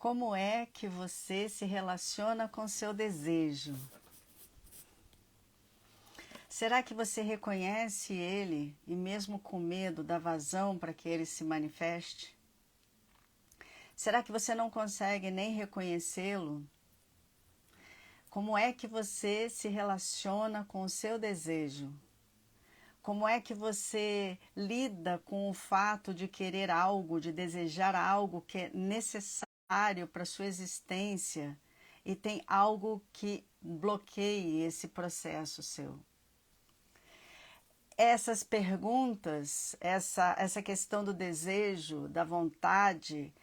Como é que você se relaciona com seu desejo? Será que você reconhece ele e mesmo com medo dá vazão para que ele se manifeste? Será que você não consegue nem reconhecê-lo? Como é que você se relaciona com o seu desejo? Como é que você lida com o fato de querer algo, de desejar algo que é necessário para a sua existência e tem algo que bloqueie esse processo seu? Essas perguntas, essa questão do desejo, da vontade,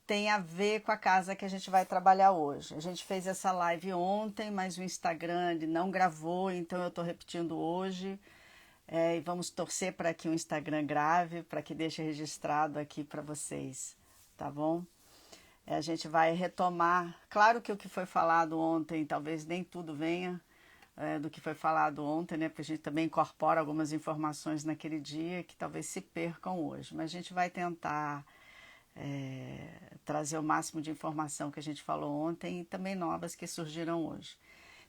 tem a ver com a casa que a gente vai trabalhar hoje. A gente fez essa live ontem, mas o Instagram ele não gravou, então eu estou repetindo hoje. E vamos torcer para que o Instagram grave, para que deixe registrado aqui para vocês, tá bom? A gente vai retomar. Claro que o que foi falado ontem, talvez nem tudo venha do que foi falado ontem, né? Porque a gente também incorpora algumas informações naquele dia que talvez se percam hoje. Mas a gente vai tentar trazer o máximo de informação que a gente falou ontem e também novas que surgiram hoje.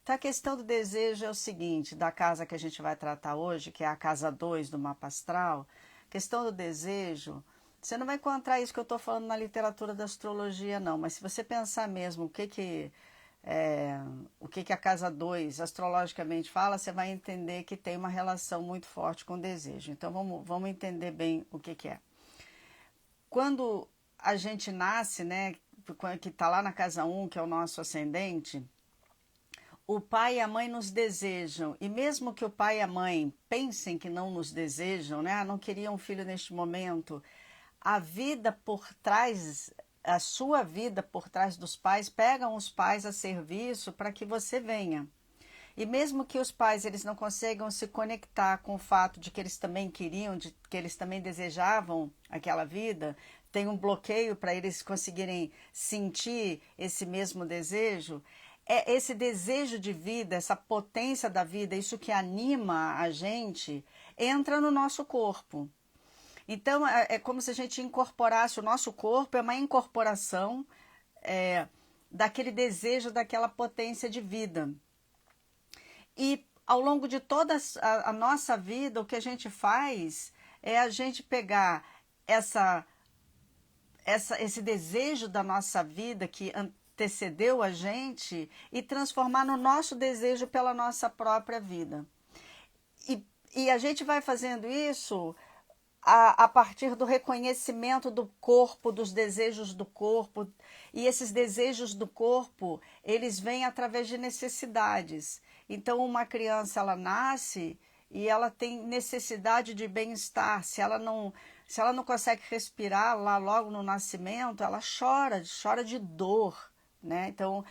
Então, a questão do desejo é o seguinte, da casa que a gente vai tratar hoje, que é a casa 2 do mapa astral, questão do desejo, você não vai encontrar isso que eu estou falando na literatura da astrologia, não, mas se você pensar mesmo o que a casa 2 astrologicamente fala, você vai entender que tem uma relação muito forte com o desejo. Então, vamos entender bem o que é. Quando a gente nasce, né, que está lá na casa 1, que é o nosso ascendente, o pai e a mãe nos desejam, e mesmo que o pai e a mãe pensem que não nos desejam, né? Não queriam um filho neste momento, a vida por trás, a sua vida por trás dos pais, pegam os pais a serviço para que você venha. E mesmo que os pais eles não consigam se conectar com o fato de que eles também queriam, de que eles também desejavam aquela vida, tem um bloqueio para eles conseguirem sentir esse mesmo desejo, é esse desejo de vida, essa potência da vida, isso que anima a gente, entra no nosso corpo. Então, é como se a gente incorporasse, o nosso corpo é uma incorporação daquele desejo, daquela potência de vida. E ao longo de toda a nossa vida, o que a gente faz é a gente pegar esse desejo da nossa vida que antecedeu a gente e transformar no nosso desejo pela nossa própria vida. E a gente vai fazendo isso a partir do reconhecimento do corpo, dos desejos do corpo. E esses desejos do corpo, eles vêm através de necessidades. Então, uma criança, ela nasce e ela tem necessidade de bem-estar. Se ela não consegue respirar lá logo no nascimento, ela chora de dor, né? Então,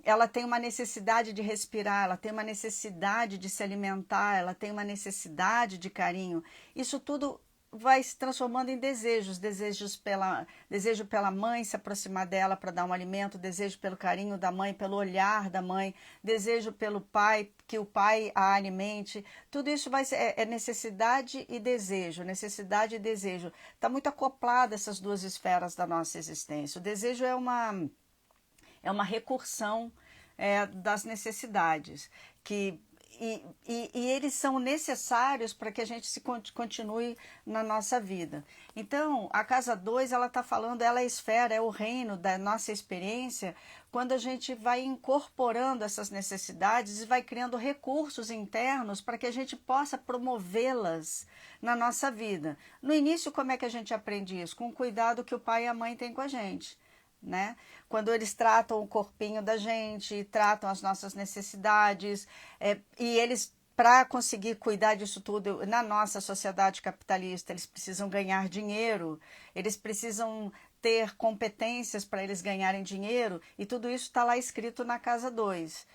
ela tem uma necessidade de respirar, ela tem uma necessidade de se alimentar, ela tem uma necessidade de carinho. Isso tudo vai se transformando em desejos, desejo pela mãe se aproximar dela para dar um alimento, desejo pelo carinho da mãe, pelo olhar da mãe, desejo pelo pai, que o pai a alimente. Tudo isso vai ser necessidade e desejo, necessidade e desejo. Está muito acoplado essas duas esferas da nossa existência. O desejo é uma recursão das necessidades e eles são necessários para que a gente continue na nossa vida. Então, a casa 2, ela está falando, ela é a esfera, é o reino da nossa experiência, quando a gente vai incorporando essas necessidades e vai criando recursos internos para que a gente possa promovê-las na nossa vida. No início, como é que a gente aprende isso? Com o cuidado que o pai e a mãe têm com a gente. Né? Quando eles tratam o corpinho da gente, tratam as nossas necessidades, e eles, para conseguir cuidar disso tudo, na nossa sociedade capitalista, eles precisam ganhar dinheiro, eles precisam ter competências para eles ganharem dinheiro, e tudo isso está lá escrito na casa 2.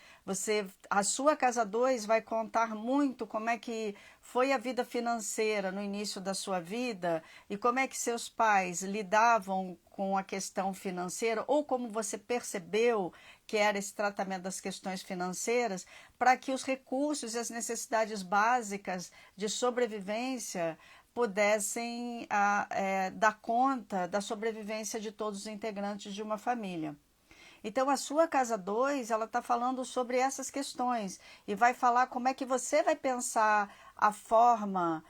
A sua casa 2 vai contar muito como é que foi a vida financeira no início da sua vida e como é que seus pais lidavam com a questão financeira ou como você percebeu que era esse tratamento das questões financeiras para que os recursos e as necessidades básicas de sobrevivência pudessem dar conta da sobrevivência de todos os integrantes de uma família. Então, a sua casa 2, ela está falando sobre essas questões e vai falar como é que você vai pensar a forma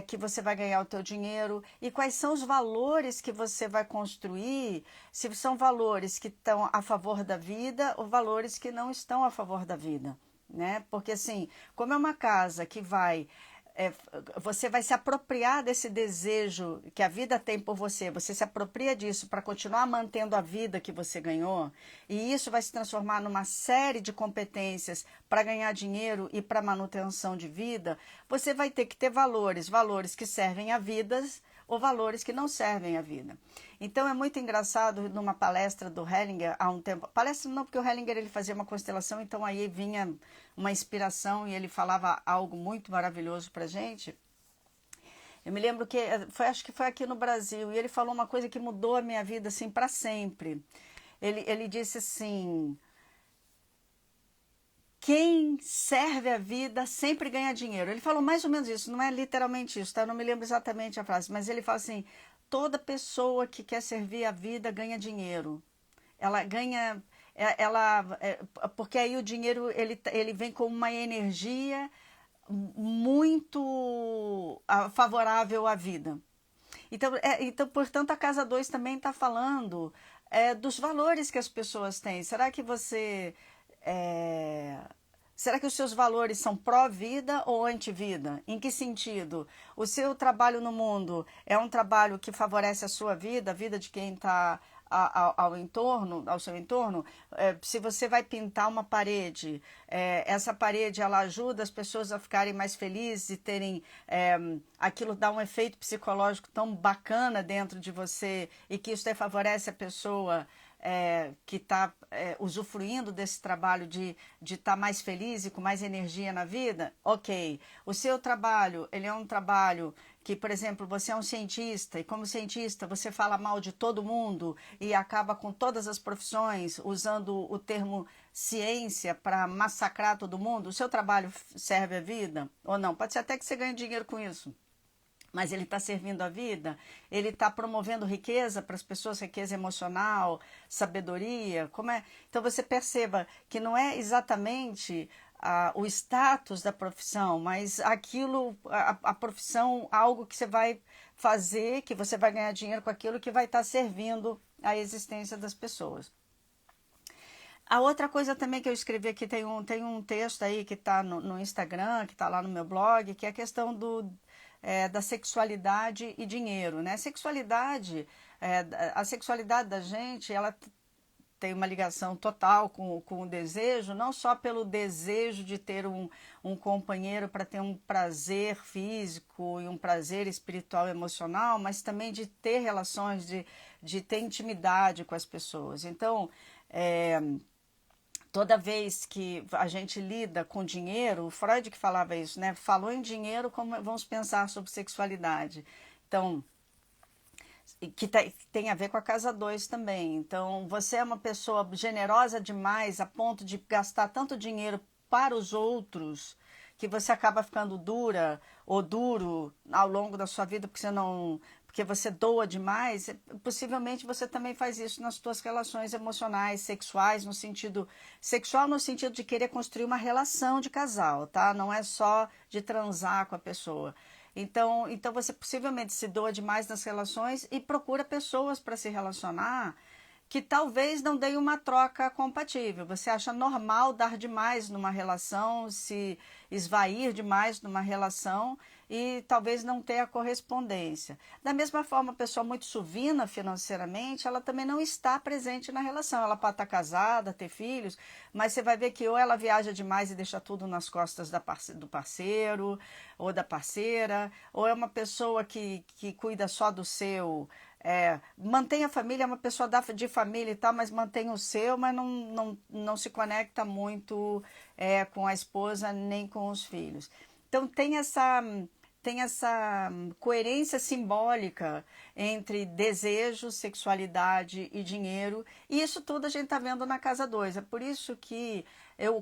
que você vai ganhar o teu dinheiro e quais são os valores que você vai construir, se são valores que estão a favor da vida ou valores que não estão a favor da vida, né? Porque assim, como é uma casa que você vai se apropriar desse desejo que a vida tem por você, você se apropria disso para continuar mantendo a vida que você ganhou, e isso vai se transformar numa série de competências para ganhar dinheiro e para manutenção de vida, você vai ter que ter valores que servem a vidas ou valores que não servem à vida. Então é muito engraçado, numa palestra do Hellinger há um tempo, palestra não, porque o Hellinger ele fazia uma constelação, então aí vinha uma inspiração e ele falava algo muito maravilhoso para gente. Eu me lembro que acho que foi aqui no Brasil, e ele falou uma coisa que mudou a minha vida assim para sempre. Ele disse assim: quem serve a vida sempre ganha dinheiro. Ele falou mais ou menos isso, não é literalmente isso, tá? Eu não me lembro exatamente a frase, mas ele fala assim: toda pessoa que quer servir a vida ganha dinheiro. Ela ganha, porque aí o dinheiro ele vem com uma energia muito favorável à vida. Então, portanto, a casa 2 também está falando dos valores que as pessoas têm. Será que os seus valores são pró-vida ou anti-vida? Em que sentido? O seu trabalho no mundo é um trabalho que favorece a sua vida, a vida de quem está ao seu entorno? Se você vai pintar uma parede, essa parede ela ajuda as pessoas a ficarem mais felizes e terem aquilo dá um efeito psicológico tão bacana dentro de você e que isso favorece a pessoa que está usufruindo desse trabalho de estar mais feliz e com mais energia na vida, ok. O seu trabalho, ele é um trabalho que, por exemplo, você é um cientista e como cientista você fala mal de todo mundo e acaba com todas as profissões usando o termo ciência para massacrar todo mundo, o seu trabalho serve à vida ou não? Pode ser até que você ganhe dinheiro com isso, mas ele está servindo a vida, ele está promovendo riqueza para as pessoas, riqueza emocional, sabedoria. Então você perceba que não é exatamente o status da profissão, mas aquilo, a profissão, algo que você vai fazer, que você vai ganhar dinheiro com aquilo que vai estar servindo à existência das pessoas. A outra coisa também que eu escrevi aqui, tem um texto aí que está no Instagram, que está lá no meu blog, que é a questão da sexualidade e dinheiro, né? A sexualidade da gente, ela tem uma ligação total com o desejo, não só pelo desejo de ter um companheiro para ter um prazer físico e um prazer espiritual e emocional, mas também de ter relações, de ter intimidade com as pessoas. Então, toda vez que a gente lida com dinheiro, o Freud que falava isso, né? Falou em dinheiro, como vamos pensar sobre sexualidade? Então, que tem a ver com a casa 2 também. Então, você é uma pessoa generosa demais a ponto de gastar tanto dinheiro para os outros que você acaba ficando dura ou duro ao longo da sua vida porque você doa demais. Possivelmente você também faz isso nas suas relações emocionais, sexuais, no sentido de querer construir uma relação de casal, tá? Não é só de transar com a pessoa. Então você possivelmente se doa demais nas relações e procura pessoas para se relacionar que talvez não deem uma troca compatível. Você acha normal dar demais numa relação, se esvair demais numa relação e talvez não ter a correspondência. Da mesma forma, a pessoa muito suvina financeiramente, ela também não está presente na relação. Ela pode estar casada, ter filhos, mas você vai ver que ou ela viaja demais e deixa tudo nas costas do parceiro ou da parceira, ou é uma pessoa que cuida só do seu... mantém a família, é uma pessoa de família e tal, mas mantém o seu, mas não se conecta muito com a esposa nem com os filhos. Então tem tem essa coerência simbólica entre desejo, sexualidade e dinheiro, e isso tudo a gente está vendo na casa 2. É por isso que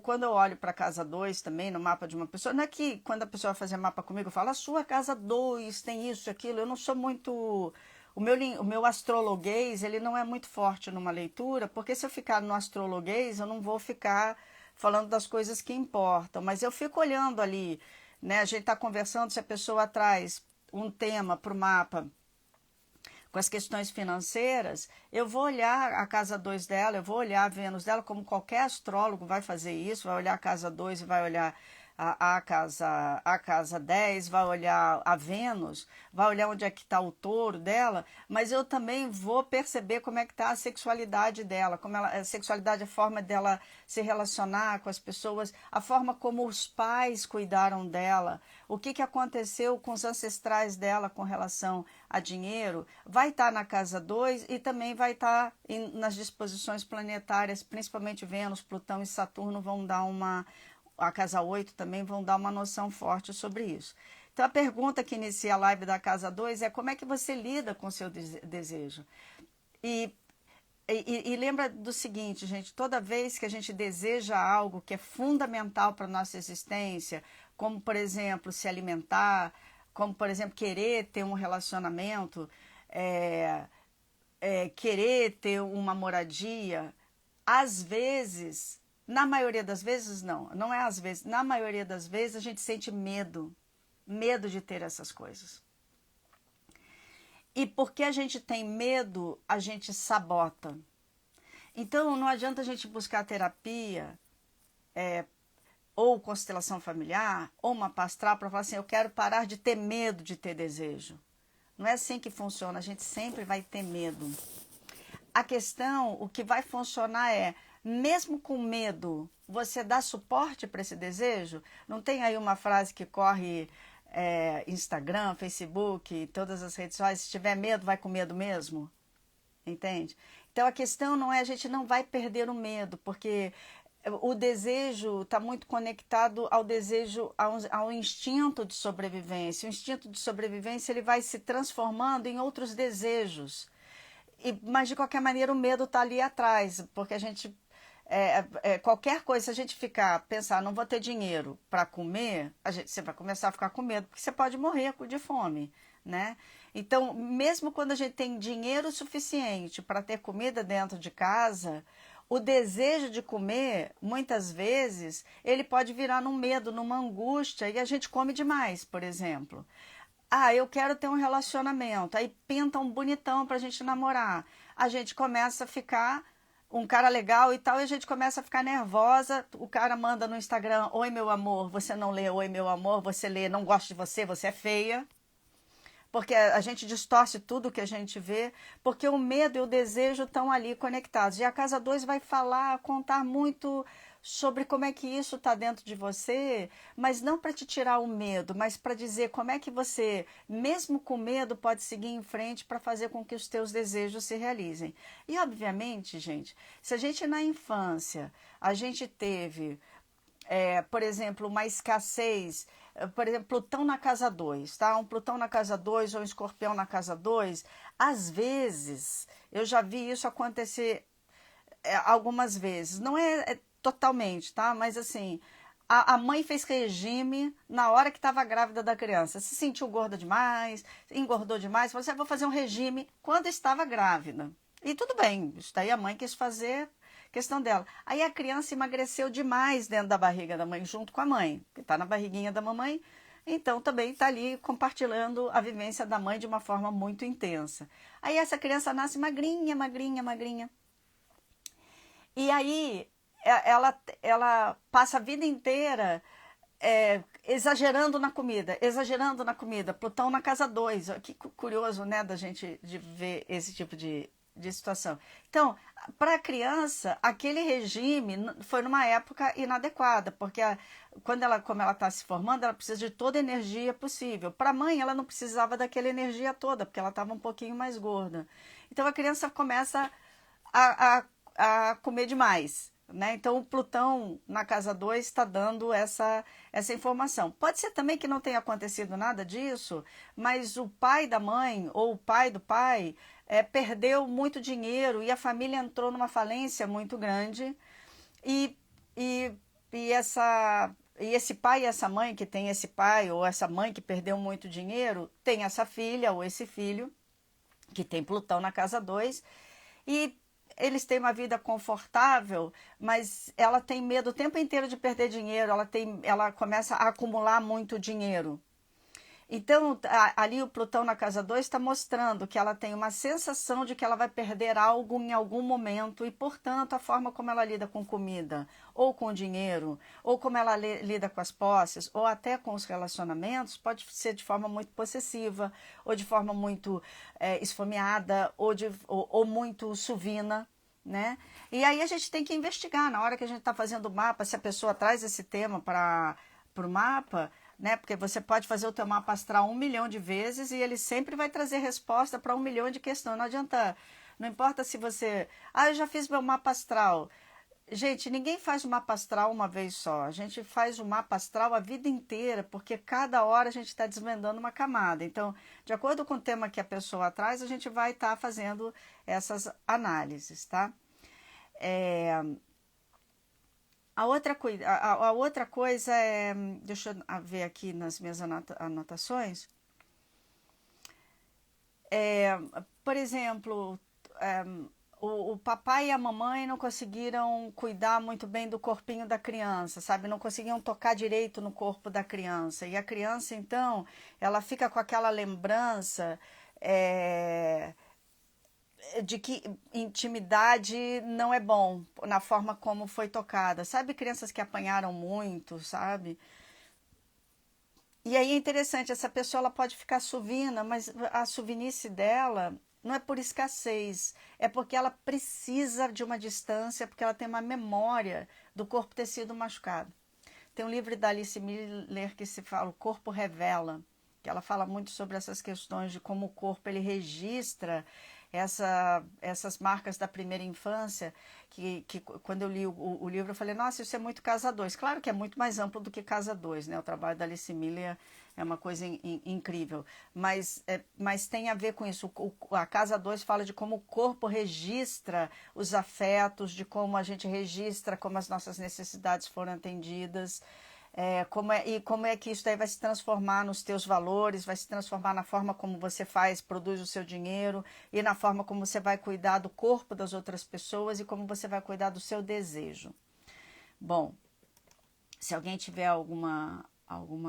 quando eu olho para a casa 2 também, no mapa de uma pessoa, não é que quando a pessoa vai fazer mapa comigo, eu falo, a sua casa 2 tem isso, aquilo, eu não sou muito... O meu astrologuês, ele não é muito forte numa leitura, porque se eu ficar no astrologuês, eu não vou ficar falando das coisas que importam, mas eu fico olhando ali, né? A gente está conversando, se a pessoa traz um tema para o mapa com as questões financeiras, eu vou olhar a casa 2 dela, eu vou olhar a Vênus dela, como qualquer astrólogo vai fazer isso, vai olhar a casa 2 e vai olhar a casa 10, vai olhar a Vênus, vai olhar onde é que está o touro dela, mas eu também vou perceber como é que está a sexualidade dela, como a sexualidade, a forma dela se relacionar com as pessoas, a forma como os pais cuidaram dela, o que aconteceu com os ancestrais dela com relação a dinheiro, vai estar na casa 2 e também vai estar nas disposições planetárias, principalmente Vênus, Plutão e Saturno vão dar a casa 8 também vão dar uma noção forte sobre isso. Então, a pergunta que inicia a live da casa 2 é como é que você lida com o seu desejo? E lembra do seguinte, gente, toda vez que a gente deseja algo que é fundamental para a nossa existência, como, por exemplo, se alimentar, como, por exemplo, querer ter um relacionamento, querer ter uma moradia, às vezes... Na maioria das vezes, não é às vezes, na maioria das vezes a gente sente medo de ter essas coisas. E porque a gente tem medo, a gente sabota. Então não adianta a gente buscar terapia, ou constelação familiar, ou uma astral para falar assim, eu quero parar de ter medo de ter desejo. Não é assim que funciona, a gente sempre vai ter medo. A questão, o que vai funcionar é, mesmo com medo, você dá suporte para esse desejo? Não tem aí uma frase que corre Instagram, Facebook, todas as redes sociais, se tiver medo, vai com medo mesmo? Entende? Então a questão não é, a gente não vai perder o medo, porque o desejo está muito conectado ao desejo, ao instinto de sobrevivência. O instinto de sobrevivência ele vai se transformando em outros desejos. Mas de qualquer maneira o medo está ali atrás, porque a gente... qualquer coisa, se a gente pensar, não vou ter dinheiro para comer, você vai começar a ficar com medo, porque você pode morrer de fome, né? Então, mesmo quando a gente tem dinheiro suficiente para ter comida dentro de casa, o desejo de comer, muitas vezes, ele pode virar num medo, numa angústia, e a gente come demais, por exemplo. Ah, eu quero ter um relacionamento, aí pinta um bonitão para a gente namorar. A gente começa a ficar... um cara legal e tal, e a gente começa a ficar nervosa, o cara manda no Instagram, oi meu amor, você não lê oi meu amor, você lê não gosto de você, você é feia, porque a gente distorce tudo que a gente vê, porque o medo e o desejo estão ali conectados, e a casa 2 vai contar muito sobre como é que isso está dentro de você, mas não para te tirar o medo, mas para dizer como é que você, mesmo com medo, pode seguir em frente para fazer com que os teus desejos se realizem. E, obviamente, gente, se a gente na infância, a gente teve, por exemplo, uma escassez, por exemplo, Plutão na casa 2, tá? Um Plutão na casa 2 ou um Escorpião na casa 2, às vezes, eu já vi isso acontecer algumas vezes, não é totalmente, tá? Mas assim, a mãe fez regime na hora que estava grávida da criança. Se sentiu gorda demais, engordou demais, falou assim, vou fazer um regime quando estava grávida. E tudo bem, isso daí a mãe quis fazer, questão dela. Aí a criança emagreceu demais dentro da barriga da mãe, junto com a mãe, que está na barriguinha da mamãe, então também está ali compartilhando a vivência da mãe de uma forma muito intensa. Aí essa criança nasce magrinha, magrinha, magrinha. E aí ela passa a vida inteira exagerando na comida, Plutão na casa 2. Que curioso, né, da gente de ver esse tipo de situação. Então, para a criança, aquele regime foi numa época inadequada, porque como ela está se formando, ela precisa de toda a energia possível. Para a mãe, ela não precisava daquela energia toda, porque ela estava um pouquinho mais gorda. Então, a criança começa a comer demais. né? Então, o Plutão na casa 2 está dando essa informação. Pode ser também que não tenha acontecido nada disso, mas o pai da mãe ou o pai do pai perdeu muito dinheiro e a família entrou numa falência muito grande. E, e, e esse pai e essa mãe que tem esse pai ou essa mãe que perdeu muito dinheiro, tem essa filha ou esse filho que tem Plutão na casa 2 e eles têm uma vida confortável, mas ela tem medo o tempo inteiro de perder dinheiro, ela começa a acumular muito dinheiro. Então, ali o Plutão na casa 2 está mostrando que ela tem uma sensação de que ela vai perder algo em algum momento e, portanto, a forma como ela lida com comida, ou com dinheiro, ou como ela lida com as posses, ou até com os relacionamentos, pode ser de forma muito possessiva, ou de forma muito esfomeada, ou muito suvina, né? E aí a gente tem que investigar, na hora que a gente está fazendo o mapa, se a pessoa traz esse tema para o mapa, né? Porque você pode fazer o teu mapa astral 1 milhão de vezes e ele sempre vai trazer resposta para 1 milhão de questões. Não adianta, não importa se você... eu já fiz meu mapa astral. Gente, ninguém faz o mapa astral uma vez só. A gente faz o mapa astral a vida inteira, porque cada hora a gente está desvendando uma camada. Então, de acordo com o tema que a pessoa traz, a gente vai estar fazendo essas análises, tá? A outra coisa é, deixa eu ver aqui nas minhas anotações, por exemplo, o papai e a mamãe não conseguiram cuidar muito bem do corpinho da criança, sabe? Não conseguiam tocar direito no corpo da criança. E a criança, então, ela fica com aquela lembrança de que intimidade não é bom na forma como foi tocada. Sabe, crianças que apanharam muito, sabe? E aí é interessante, essa pessoa ela pode ficar suvina, mas a suvinice dela não é por escassez, é porque ela precisa de uma distância, porque ela tem uma memória do corpo ter sido machucado. Tem um livro da Alice Miller que se fala O Corpo Revela, que ela fala muito sobre essas questões de como o corpo ele registra essas marcas da primeira infância, que quando eu li o livro eu falei, nossa, isso é muito casa 2. Claro que é muito mais amplo do que casa 2, né? O trabalho da Alice Miller é uma coisa incrível, mas tem a ver com isso. A casa 2 fala de como o corpo registra os afetos, de como a gente registra como as nossas necessidades foram atendidas. Como é que isso daí vai se transformar nos teus valores, vai se transformar na forma como você produz o seu dinheiro e na forma como você vai cuidar do corpo das outras pessoas e como você vai cuidar do seu desejo. Bom, se alguém tiver alguma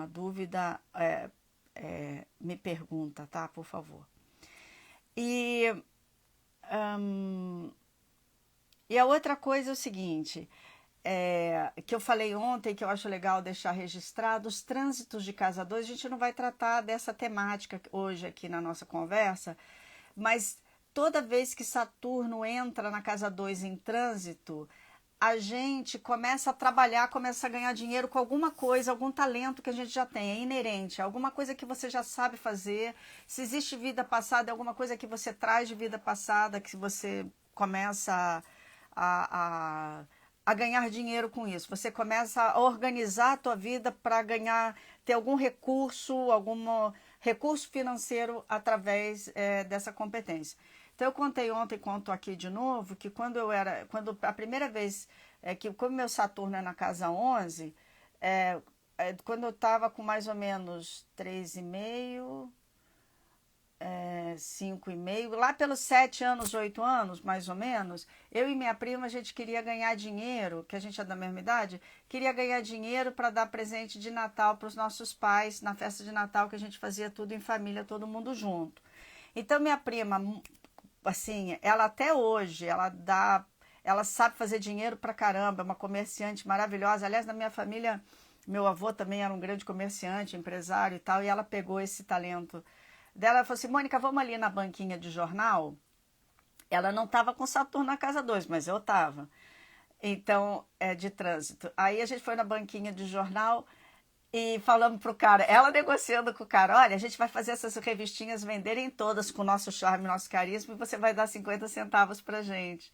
dúvida, me pergunta, tá? Por favor. E a outra coisa é o seguinte... que eu falei ontem, que eu acho legal deixar registrado, os trânsitos de casa 2, a gente não vai tratar dessa temática hoje aqui na nossa conversa, mas toda vez que Saturno entra na casa 2 em trânsito, a gente começa a trabalhar, começa a ganhar dinheiro com alguma coisa, algum talento que a gente já tem, é inerente, alguma coisa que você já sabe fazer. Se existe vida passada, é alguma coisa que você traz de vida passada, que você começa a ganhar dinheiro com isso. Você começa a organizar a tua vida para ter algum recurso financeiro através dessa competência. Então eu contei ontem, conto aqui de novo, que quando a primeira vez, como meu Saturno é na casa 11, quando eu estava com mais ou menos 3,5, 5,5, lá pelos 7 anos, 8 anos, mais ou menos, eu e minha prima, a gente queria ganhar dinheiro, que a gente é da mesma idade, queria ganhar dinheiro para dar presente de Natal para os nossos pais, na festa de Natal, que a gente fazia tudo em família, todo mundo junto. Então, minha prima, assim, ela até hoje, ela sabe fazer dinheiro pra caramba, é uma comerciante maravilhosa. Aliás, na minha família, meu avô também era um grande comerciante, empresário e tal, e ela pegou esse talento dela. Ela falou assim, Mônica, vamos ali na banquinha de jornal? Ela não estava com Saturno na casa 2, mas eu estava. Então, de trânsito. Aí a gente foi na banquinha de jornal e falamos pro cara, ela negociando com o cara, olha, a gente vai fazer essas revistinhas venderem todas com o nosso charme, nosso carisma, e você vai dar 50 centavos pra gente.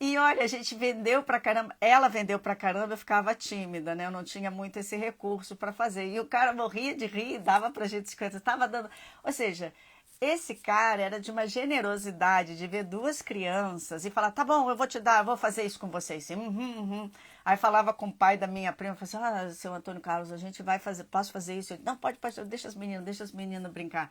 E olha, a gente vendeu pra caramba, ela vendeu pra caramba, eu ficava tímida, né? Eu não tinha muito esse recurso para fazer. E o cara morria de rir, dava pra gente 50, tava dando. Ou seja, esse cara era de uma generosidade de ver duas crianças e falar: tá bom, eu vou te dar, eu vou fazer isso com vocês. Sim, uhum. Aí falava com o pai da minha prima, falava assim: ah, seu Antônio Carlos, a gente vai fazer, posso fazer isso? Não, pode, deixa as meninas brincar.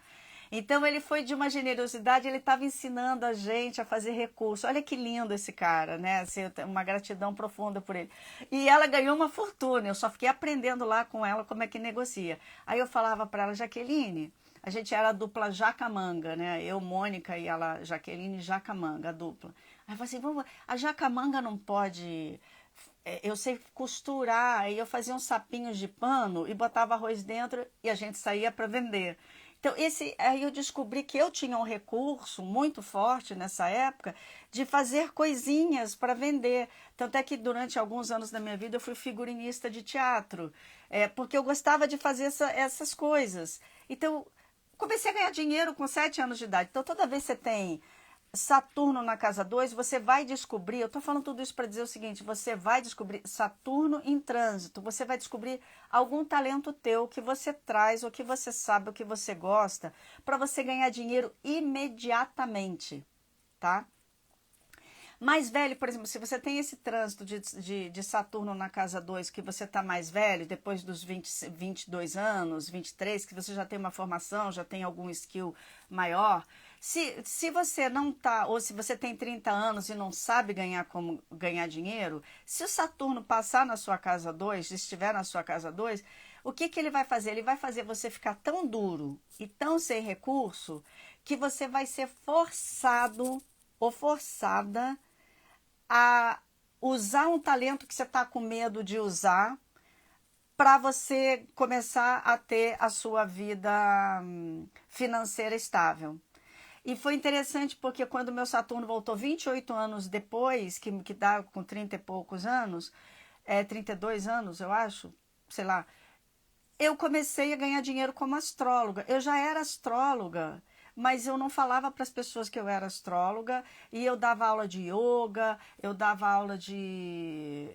Então ele foi de uma generosidade, ele estava ensinando a gente a fazer recurso. Olha que lindo esse cara, né? Assim, eu tenho uma gratidão profunda por ele. E ela ganhou uma fortuna, eu só fiquei aprendendo lá com ela como é que negocia. Aí eu falava para ela: Jaqueline, a gente era a dupla Jacamanga, né? Eu, Mônica, e ela, Jaqueline, Jacamanga, a dupla. Aí eu falei assim: a Jacamanga não pode. Eu sei costurar, aí eu fazia uns sapinhos de pano e botava arroz dentro e a gente saía para vender. Então, aí eu descobri que eu tinha um recurso muito forte nessa época de fazer coisinhas para vender. Tanto é que durante alguns anos da minha vida eu fui figurinista de teatro, porque eu gostava de fazer essas coisas. Então, comecei a ganhar dinheiro com 7 anos de idade. Então, toda vez que você tem Saturno na casa 2, você vai descobrir, eu estou falando tudo isso para dizer o seguinte: você vai descobrir Saturno em trânsito, você vai descobrir algum talento teu que você traz, o que você sabe, o que você gosta, para você ganhar dinheiro imediatamente, tá? Mais velho, por exemplo, se você tem esse trânsito de Saturno na casa 2, que você está mais velho, depois dos 22 anos, 23, que você já tem uma formação, já tem algum skill maior. Se você não tá, ou se você tem 30 anos e não sabe como ganhar dinheiro, se o Saturno passar na sua casa 2, se estiver na sua casa 2, o que ele vai fazer? Ele vai fazer você ficar tão duro e tão sem recurso que você vai ser forçado ou forçada a usar um talento que você está com medo de usar para você começar a ter a sua vida financeira estável. E foi interessante porque quando meu Saturno voltou 28 anos depois, que dá com 30 e poucos anos, 32 anos, eu acho, sei lá, eu comecei a ganhar dinheiro como astróloga. Eu já era astróloga, mas eu não falava para as pessoas que eu era astróloga, e eu dava aula de yoga, eu dava aula de.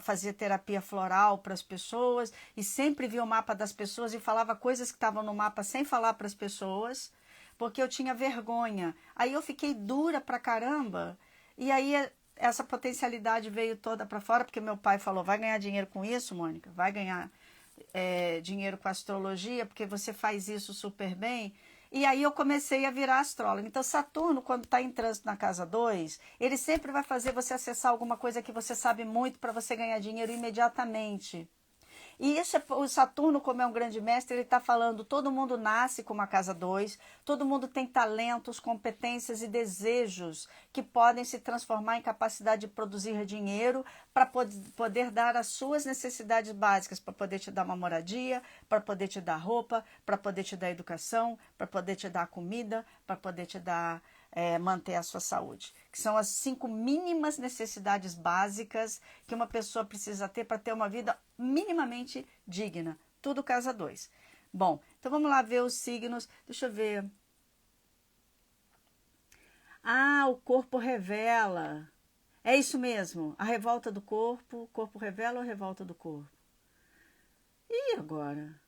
Fazia terapia floral para as pessoas, e sempre via o mapa das pessoas e falava coisas que estavam no mapa sem falar para as pessoas, porque eu tinha vergonha. Aí eu fiquei dura pra caramba, e aí essa potencialidade veio toda para fora, porque meu pai falou: vai ganhar dinheiro com isso, Mônica, vai ganhar dinheiro com astrologia, porque você faz isso super bem. E aí eu comecei a virar astróloga. Então Saturno, quando está em trânsito na casa 2, ele sempre vai fazer você acessar alguma coisa que você sabe muito para você ganhar dinheiro imediatamente. E isso o Saturno, como é um grande mestre, ele está falando: todo mundo nasce com uma casa 2, todo mundo tem talentos, competências e desejos que podem se transformar em capacidade de produzir dinheiro para poder dar as suas necessidades básicas, para poder te dar uma moradia, para poder te dar roupa, para poder te dar educação, para poder te dar comida, para poder te dar manter a sua saúde, que são as 5 mínimas necessidades básicas que uma pessoa precisa ter para ter uma vida minimamente digna. Tudo casa 2. Bom, então vamos lá ver os signos. Deixa eu ver. Ah, o corpo revela. É isso mesmo, a revolta do corpo. O corpo revela ou a revolta do corpo? E agora?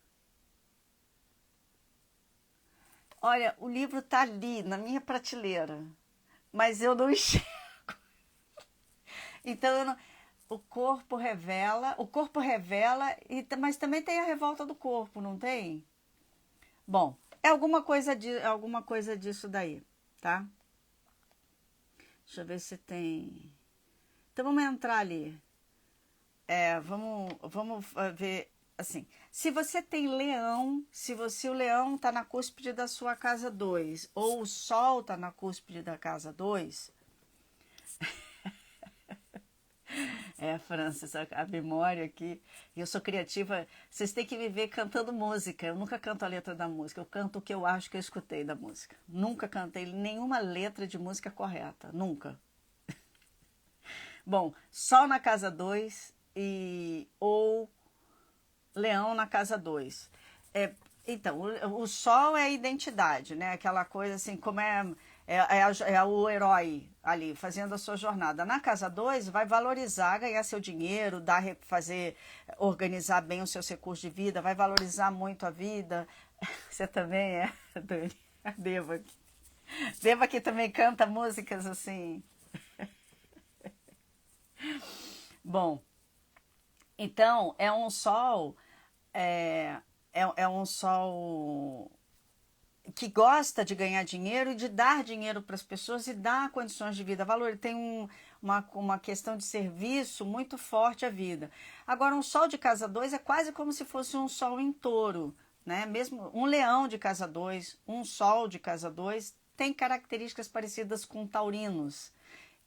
Olha, o livro está ali, na minha prateleira, mas eu não enxergo. Então, o corpo revela, mas também tem a revolta do corpo, não tem? Bom, é alguma coisa disso daí, tá? Deixa eu ver se tem. Então vamos entrar ali. Vamos ver assim. Se você tem leão, se o leão está na cúspide da sua casa 2, ou o sol está na cúspide da casa 2. Francis, a memória aqui. Eu sou criativa. Vocês têm que me ver cantando música. Eu nunca canto a letra da música. Eu canto o que eu acho que eu escutei da música. Nunca cantei nenhuma letra de música correta. Nunca. Bom, Sol na casa 2 ou Leão na casa 2. Então, o Sol é a identidade, né? Aquela coisa assim, como é o herói ali, fazendo a sua jornada. Na casa 2 vai valorizar, ganhar seu dinheiro, organizar bem os seus recursos de vida, vai valorizar muito a vida. Você também é, Dani? A Deva aqui. Deva que também canta músicas assim. Bom, então é um sol, é um sol que gosta de ganhar dinheiro e de dar dinheiro para as pessoas e dar condições de vida, valor. Tem uma questão de serviço muito forte à vida. Agora, um sol de casa 2 é quase como se fosse um sol em touro, né? Mesmo um leão de casa 2, um sol de casa 2 tem características parecidas com taurinos,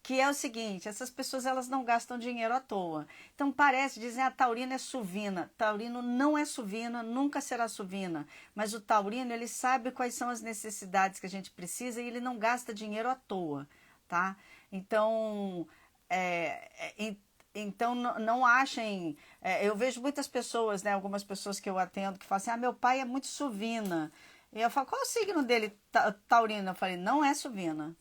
que é o seguinte: essas pessoas elas não gastam dinheiro à toa. Então dizem, a taurina é suvina. Taurino não é suvina, nunca será suvina, mas o taurino ele sabe quais são as necessidades que a gente precisa e ele não gasta dinheiro à toa, tá? Então, então não achem, eu vejo muitas pessoas, né, algumas pessoas que eu atendo que falam assim, meu pai é muito suvina. E eu falo, qual é o signo dele, taurino? Eu falei, não é suvina.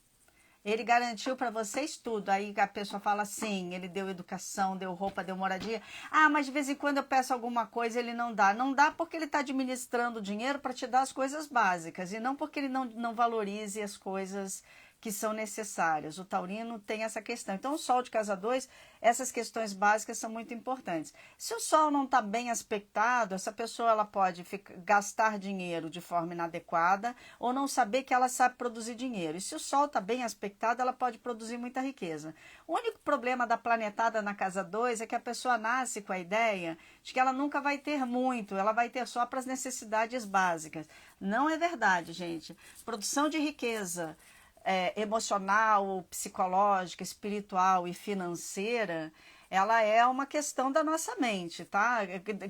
Ele garantiu para vocês tudo. Aí a pessoa fala sim, ele deu educação, deu roupa, deu moradia. Mas de vez em quando eu peço alguma coisa, ele não dá. Não dá porque ele está administrando dinheiro para te dar as coisas básicas e não porque ele não valorize as coisas que são necessárias. O taurino tem essa questão. Então, o sol de casa 2, essas questões básicas são muito importantes. Se o sol não está bem aspectado, essa pessoa ela pode gastar dinheiro de forma inadequada ou não saber que ela sabe produzir dinheiro. E se o sol está bem aspectado, ela pode produzir muita riqueza. O único problema da planetada na casa 2 é que a pessoa nasce com a ideia de que ela nunca vai ter muito, ela vai ter só para as necessidades básicas. Não é verdade, gente. Produção de riqueza emocional, psicológica, espiritual e financeira, ela é uma questão da nossa mente, tá?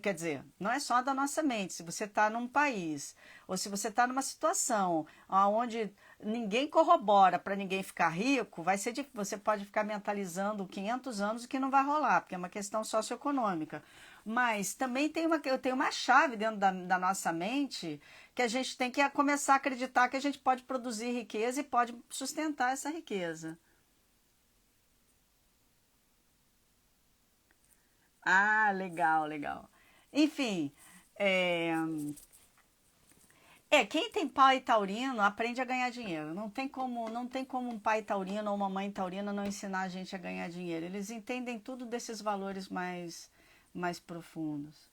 Quer dizer, não é só da nossa mente. Se você está num país ou se você está numa situação onde ninguém corrobora para ninguém ficar rico, você pode ficar mentalizando 500 anos o que não vai rolar, porque é uma questão socioeconômica. Mas também tem uma chave dentro da nossa mente que a gente tem que começar a acreditar que a gente pode produzir riqueza e pode sustentar essa riqueza. Legal, legal. Enfim, quem tem pai taurino aprende a ganhar dinheiro. Não tem como um pai taurino ou uma mãe taurina não ensinar a gente a ganhar dinheiro. Eles entendem tudo desses valores mais profundos.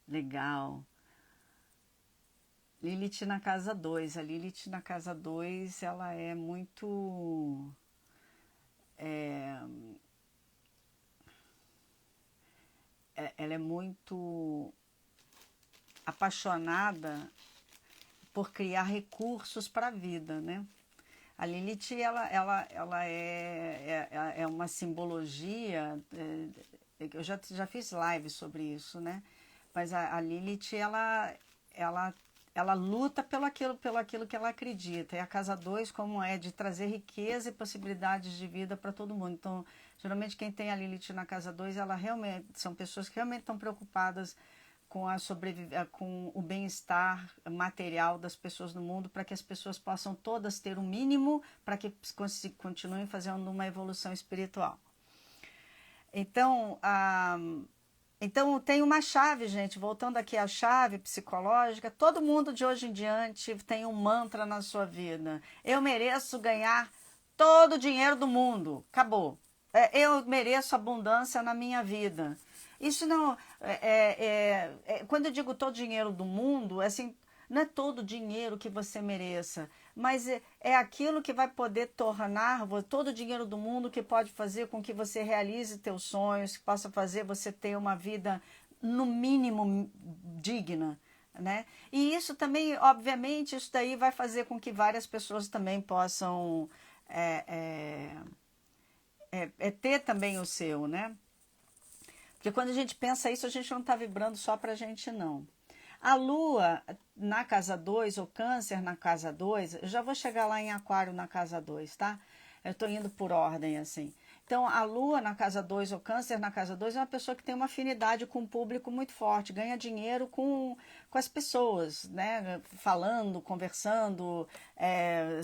Legal. Lilith na casa 2. A Lilith na casa 2, ela é muito... ela é muito apaixonada por criar recursos para a vida, né? A Lilith, ela é uma simbologia, eu já fiz live sobre isso, né? Mas a Lilith, ela luta pelo aquilo que ela acredita. E a casa 2, como é, de trazer riqueza e possibilidades de vida para todo mundo. Então, geralmente quem tem a Lilith na casa 2, ela realmente, são pessoas que realmente estão preocupadas com o bem-estar material das pessoas no mundo, para que as pessoas possam todas ter o mínimo para que continuem fazendo uma evolução espiritual. Então tem uma chave, gente, voltando aqui à chave psicológica, todo mundo de hoje em diante tem um mantra na sua vida. Eu mereço ganhar todo o dinheiro do mundo. Acabou. Eu mereço abundância na minha vida. Isso não... quando eu digo todo o dinheiro do mundo, assim, não é todo o dinheiro que você mereça, mas é aquilo que vai poder tornar todo o dinheiro do mundo, que pode fazer com que você realize teus sonhos, que possa fazer você ter uma vida, no mínimo, digna, né? E isso também, obviamente, isso daí vai fazer com que várias pessoas também possam ter também o seu, né? Porque quando a gente pensa isso, a gente não está vibrando só para a gente, não. A Lua na casa 2, ou Câncer na casa 2, eu já vou chegar lá em Aquário na casa 2, tá? Eu estou indo por ordem, assim. Então, a Lua na casa 2 ou Câncer na casa 2 é uma pessoa que tem uma afinidade com o público muito forte, ganha dinheiro com as pessoas, né? Falando, conversando,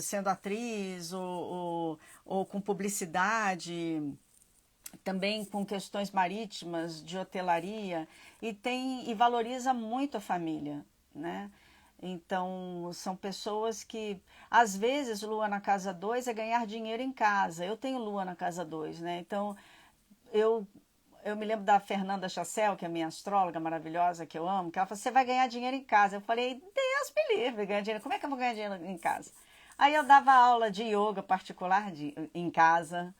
sendo atriz ou com publicidade, também com questões marítimas, de hotelaria, e valoriza muito a família, né? Então, são pessoas que, às vezes, Lua na casa 2 é ganhar dinheiro em casa. Eu tenho Lua na casa 2, né? Então, eu, eu me lembro da Fernanda Chassel, que é minha astróloga maravilhosa, que eu amo, que ela falou, você vai ganhar dinheiro em casa. Eu falei, Deus me livre, ganhar dinheiro. Como é que eu vou ganhar dinheiro em casa? Aí eu dava aula de yoga particular em casa,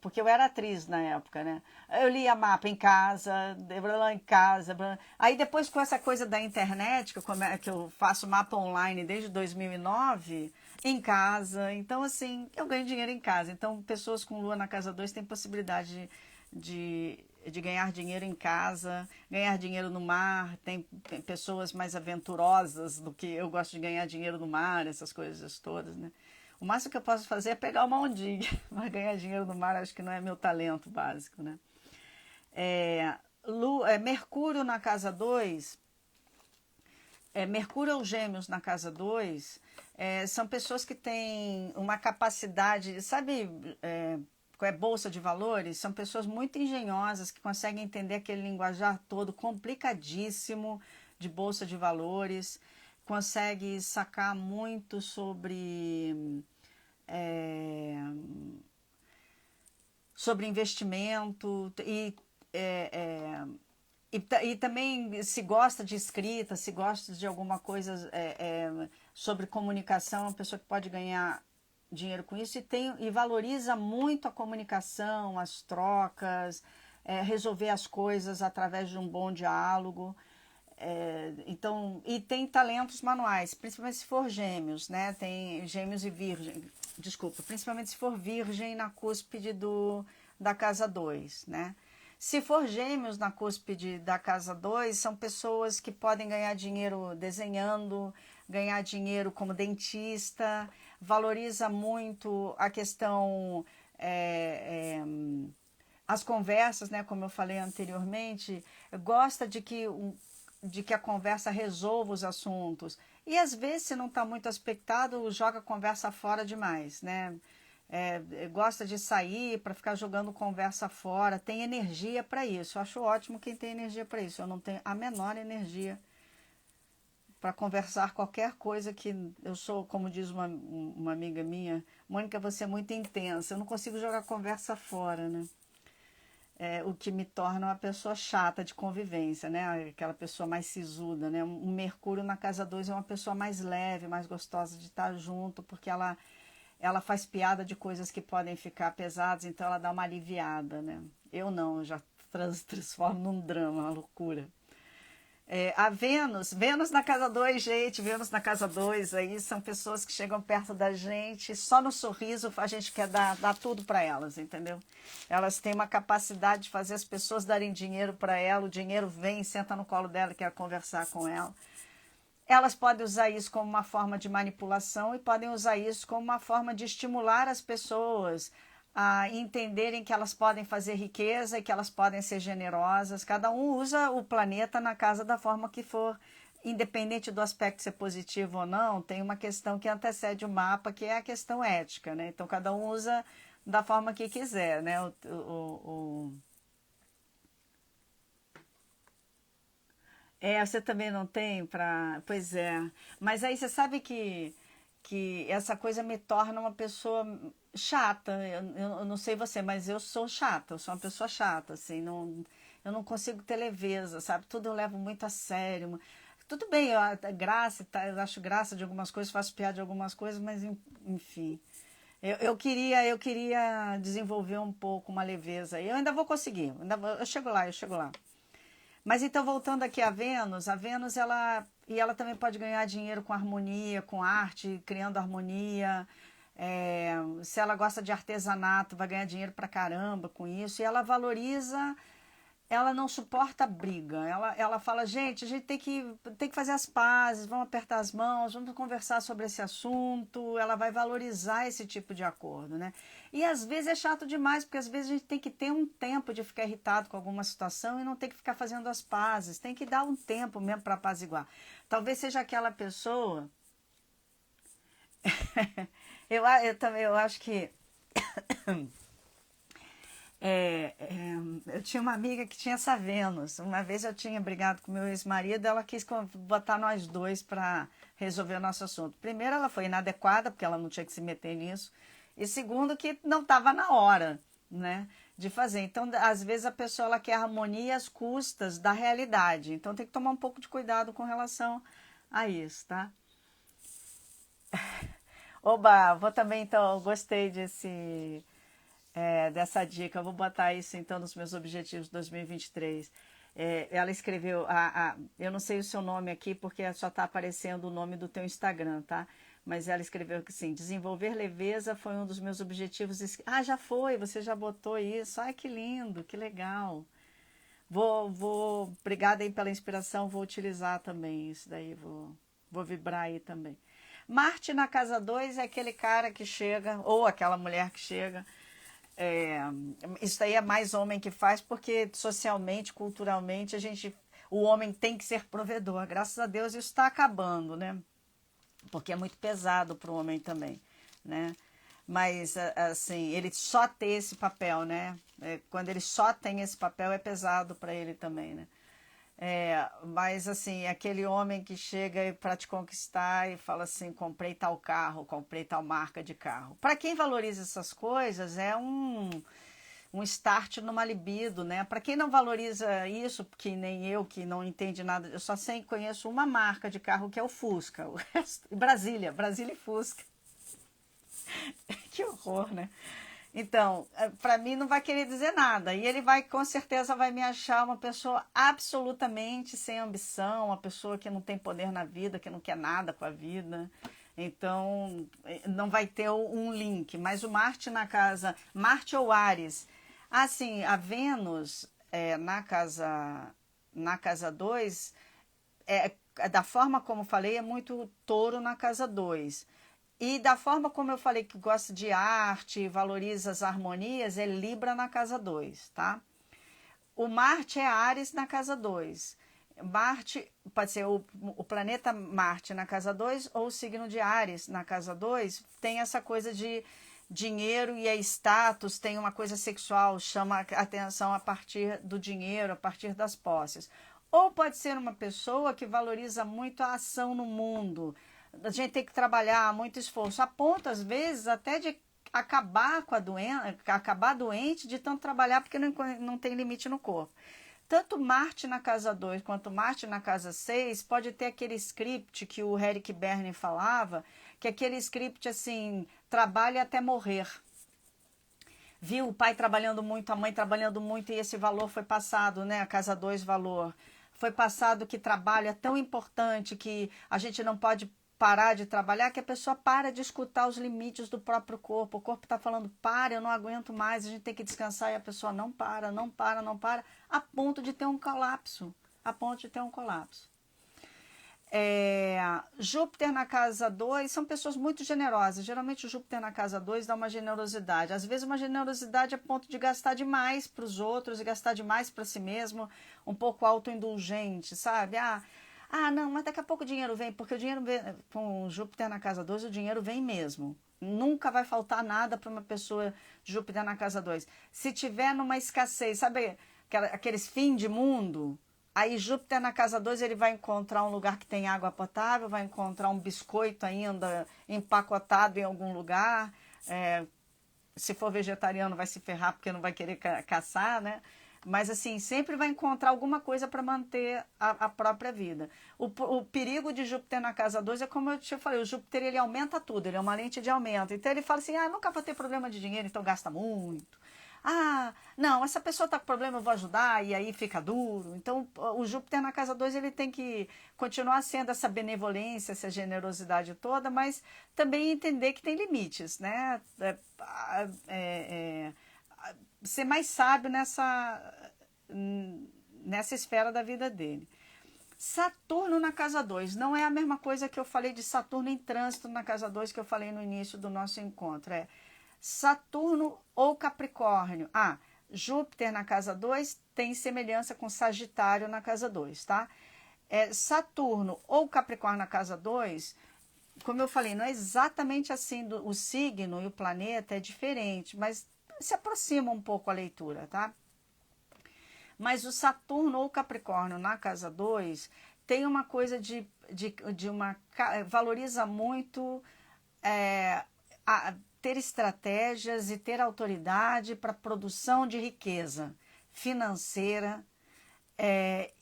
porque eu era atriz na época, né? Eu lia mapa em casa, blá, em casa. Blá. Aí depois com essa coisa da internet, que eu faço mapa online desde 2009, em casa. Então, assim, eu ganho dinheiro em casa. Então, pessoas com Lua na casa 2 têm possibilidade de ganhar dinheiro em casa, ganhar dinheiro no mar. Tem pessoas mais aventurosas do que eu gosto de ganhar dinheiro no mar, essas coisas todas, né? O máximo que eu posso fazer é pegar uma ondinha, mas ganhar dinheiro no mar acho que não é meu talento básico, né? Mercúrio na casa 2, Mercúrio ou Gêmeos na casa 2, são pessoas que têm uma capacidade, sabe, qual é bolsa de valores? São pessoas muito engenhosas que conseguem entender aquele linguajar todo complicadíssimo de bolsa de valores, consegue sacar muito sobre investimento e também se gosta de escrita, se gosta de alguma coisa sobre comunicação, é uma pessoa que pode ganhar dinheiro com isso e valoriza muito a comunicação, as trocas, resolver as coisas através de um bom diálogo. Então, e tem talentos manuais, principalmente se for gêmeos, né? Tem gêmeos e virgem, desculpa, principalmente se for virgem na cúspide da casa 2, né? Se for gêmeos na cúspide da casa 2, são pessoas que podem ganhar dinheiro desenhando, ganhar dinheiro como dentista, valoriza muito a questão, as conversas, né? Como eu falei anteriormente, gosta de que a conversa resolva os assuntos. E às vezes, se não está muito aspectado, joga a conversa fora demais, né? Gosta de sair para ficar jogando conversa fora, tem energia para isso. Eu acho ótimo quem tem energia para isso. Eu não tenho a menor energia para conversar qualquer coisa que eu sou, como diz uma amiga minha, Mônica, você é muito intensa. Eu não consigo jogar conversa fora, né? O que me torna uma pessoa chata de convivência, né? Aquela pessoa mais sisuda, né? Um Mercúrio na casa 2 é uma pessoa mais leve, mais gostosa de estar junto, porque ela faz piada de coisas que podem ficar pesadas, então ela dá uma aliviada, né? Eu não, eu já transformo num drama, uma loucura. A Vênus na casa 2, gente, Vênus na casa 2, aí são pessoas que chegam perto da gente, só no sorriso a gente quer dar tudo para elas, entendeu? Elas têm uma capacidade de fazer as pessoas darem dinheiro para ela, o dinheiro vem, senta no colo dela e quer conversar com ela. Elas podem usar isso como uma forma de manipulação e podem usar isso como uma forma de estimular as pessoas a entenderem que elas podem fazer riqueza e que elas podem ser generosas. Cada um usa o planeta na casa da forma que for, independente do aspecto ser positivo ou não, tem uma questão que antecede o mapa, que é a questão ética, né? Então, cada um usa da forma que quiser, né? Você também não tem para. Pois é. Mas aí você sabe que essa coisa me torna uma pessoa chata. Eu não sei você, mas eu sou chata. Eu sou uma pessoa chata, assim. Não, eu não consigo ter leveza, sabe? Tudo eu levo muito a sério. Tudo bem, eu acho graça de algumas coisas, faço piada de algumas coisas, mas enfim. Eu queria desenvolver um pouco uma leveza. E eu ainda vou conseguir. Eu chego lá, eu chego lá. Mas então, voltando aqui a Vênus, ela também pode ganhar dinheiro com harmonia, com arte, criando harmonia. Se ela gosta de artesanato, vai ganhar dinheiro pra caramba com isso. E ela valoriza ela não suporta briga. Ela fala, gente, a gente tem que fazer as pazes, vamos apertar as mãos, vamos conversar sobre esse assunto. Ela vai valorizar esse tipo de acordo, né? E às vezes é chato demais, porque às vezes a gente tem que ter um tempo de ficar irritado com alguma situação e não tem que ficar fazendo as pazes. Tem que dar um tempo mesmo para apaziguar. Talvez seja aquela pessoa. Eu também eu acho que eu tinha uma amiga que tinha essa Vênus. Uma vez eu tinha brigado com meu ex-marido, ela quis botar nós dois para resolver o nosso assunto. Primeiro, ela foi inadequada, porque ela não tinha que se meter nisso. E segundo, que não estava na hora, né, de fazer. Então, às vezes, a pessoa ela quer harmonia às custas da realidade. Então, tem que tomar um pouco de cuidado com relação a isso, tá? Oba, vou também, então, gostei dessa dica. Eu vou botar isso então nos meus objetivos de 2023. Ela escreveu, eu não sei o seu nome aqui porque só está aparecendo o nome do teu Instagram, tá? Mas ela escreveu que sim, desenvolver leveza foi um dos meus objetivos. Ah, já foi, você já botou isso. Ai, que lindo, que legal. Obrigada aí pela inspiração, vou utilizar também isso daí, vou vibrar aí também. Marte na casa 2 é aquele cara que chega, ou aquela mulher que chega. É, isso aí é mais homem que faz, porque socialmente, culturalmente, o homem tem que ser provedor. Graças a Deus isso está acabando, né? Porque é muito pesado para o homem também, né? Mas, assim, ele só ter esse papel, né? Quando ele só tem esse papel, é pesado para ele também, né? Mas assim, aquele homem que chega para te conquistar e fala assim, comprei tal carro, comprei tal marca de carro. Para quem valoriza essas coisas, é um start numa libido, né? Para quem não valoriza isso, que nem eu, que não entende nada, eu só sei, conheço uma marca de carro que é o Fusca, o resto, Brasília e Fusca. Que horror, né? Então, para mim não vai querer dizer nada. E ele vai, com certeza, vai me achar uma pessoa absolutamente sem ambição, uma pessoa que não tem poder na vida, que não quer nada com a vida. Então, não vai ter um link. Mas o Marte na casa, Marte ou Áries. Assim, a Vênus na casa 2 da forma como falei, é muito touro na casa 2. E da forma como eu falei que gosta de arte, valoriza as harmonias, é Libra na casa 2, tá? O Marte é Áries na casa 2. Marte, pode ser o planeta Marte na casa 2 ou o signo de Áries na casa 2, tem essa coisa de dinheiro e status, tem uma coisa sexual, chama a atenção a partir do dinheiro, a partir das posses. Ou pode ser uma pessoa que valoriza muito a ação no mundo. A gente tem que trabalhar, muito esforço, a ponto, às vezes, até de acabar com a doença, acabar doente de tanto trabalhar, porque não tem limite no corpo. Tanto Marte na casa 2 quanto Marte na casa 6 pode ter aquele script que o Eric Berne falava, que é aquele script assim, trabalhe até morrer. Viu o pai trabalhando muito, a mãe trabalhando muito e esse valor foi passado, né? A casa 2 valor. Foi passado que trabalho é tão importante que a gente não pode parar de trabalhar, que a pessoa para de escutar os limites do próprio corpo. O corpo está falando, para, eu não aguento mais, a gente tem que descansar e a pessoa não para, não para, não para, a ponto de ter um colapso. A ponto de ter um colapso. Júpiter na casa 2 são pessoas muito generosas. Geralmente o Júpiter na casa 2 dá uma generosidade. Às vezes uma generosidade a ponto de gastar demais para os outros e gastar demais para si mesmo, um pouco autoindulgente, sabe? Não, mas daqui a pouco o dinheiro vem, porque o dinheiro vem, com Júpiter na casa 2 o dinheiro vem mesmo. Nunca vai faltar nada para uma pessoa de Júpiter na casa 2. Se tiver numa escassez, sabe aqueles fim de mundo? Aí Júpiter na casa 2 ele vai encontrar um lugar que tem água potável, vai encontrar um biscoito ainda empacotado em algum lugar. Se for vegetariano vai se ferrar porque não vai querer caçar, né? Mas assim, sempre vai encontrar alguma coisa para manter a própria vida. O perigo de Júpiter na casa 2 é como eu te falei, o Júpiter ele aumenta tudo, ele é uma lente de aumento. Então ele fala assim, nunca vou ter problema de dinheiro, então gasta muito. Não, essa pessoa está com problema, eu vou ajudar, e aí fica duro. Então, o Júpiter na casa 2 ele tem que continuar sendo essa benevolência, essa generosidade toda, mas também entender que tem limites, né? Ser mais sábio nessa esfera da vida dele. Saturno na casa 2, não é a mesma coisa que eu falei de Saturno em trânsito na casa 2 que eu falei no início do nosso encontro. É Saturno ou Capricórnio. Júpiter na casa 2 tem semelhança com Sagitário na casa 2, tá? Saturno ou Capricórnio na casa 2, como eu falei, não é exatamente assim, o signo e o planeta é diferente, mas se aproxima um pouco a leitura, tá? Mas o Saturno ou Capricórnio na casa 2 tem uma coisa valoriza muito ter estratégias e ter autoridade para produção de riqueza financeira,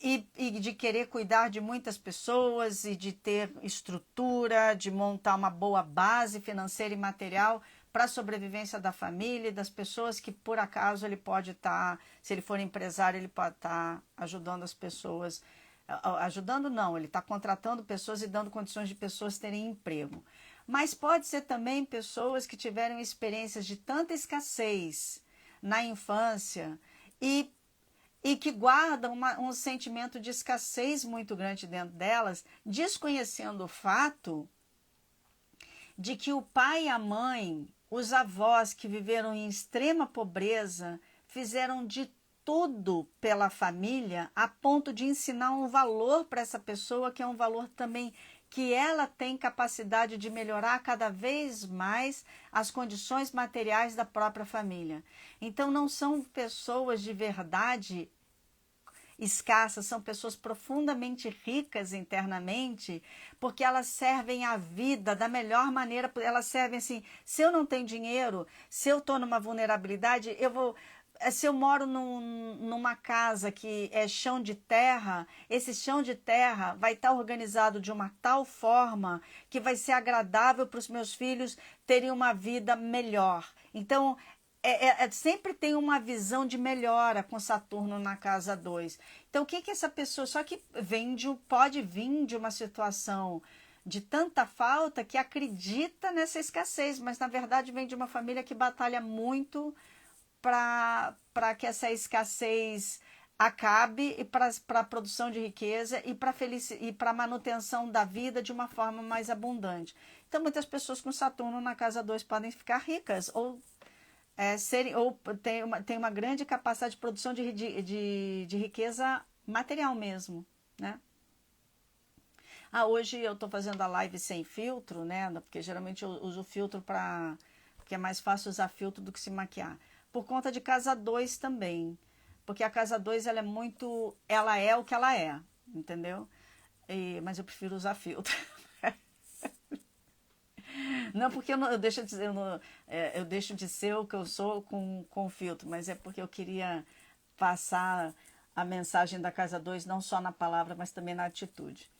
e de querer cuidar de muitas pessoas e de ter estrutura, de montar uma boa base financeira e material para a sobrevivência da família e das pessoas que por acaso ele pode estar, se ele for empresário, ele pode estar ajudando as pessoas, ajudando não, ele está contratando pessoas e dando condições de pessoas terem emprego. Mas pode ser também pessoas que tiveram experiências de tanta escassez na infância e que guardam um sentimento de escassez muito grande dentro delas, desconhecendo o fato de que o pai e a mãe, os avós que viveram em extrema pobreza, fizeram de tudo pela família a ponto de ensinar um valor para essa pessoa, que é um valor também que ela tem capacidade de melhorar cada vez mais as condições materiais da própria família. Então não são pessoas de verdade escassas, são pessoas profundamente ricas internamente, porque elas servem a vida da melhor maneira, elas servem assim, se eu não tenho dinheiro, se eu estou numa vulnerabilidade, se eu moro numa casa que é chão de terra, esse chão de terra vai estar organizado de uma tal forma que vai ser agradável para os meus filhos terem uma vida melhor. Então, sempre tem uma visão de melhora com Saturno na casa 2. Então, o que essa pessoa... Só que pode vir de uma situação de tanta falta que acredita nessa escassez, mas na verdade vem de uma família que batalha muito para que essa escassez acabe e para a produção de riqueza e para a manutenção da vida de uma forma mais abundante. Então, muitas pessoas com Saturno na casa 2 podem ficar ricas ou tem uma grande capacidade de produção de riqueza material mesmo, né? Hoje eu estou fazendo a live sem filtro, né? Porque geralmente eu uso filtro porque é mais fácil usar filtro do que se maquiar. Por conta de casa 2 também. Porque a casa 2 ela é o que ela é, entendeu? Mas eu prefiro usar filtro. Não porque eu deixo de ser o que eu sou com filtro, mas é porque eu queria passar a mensagem da casa 2 não só na palavra, mas também na atitude.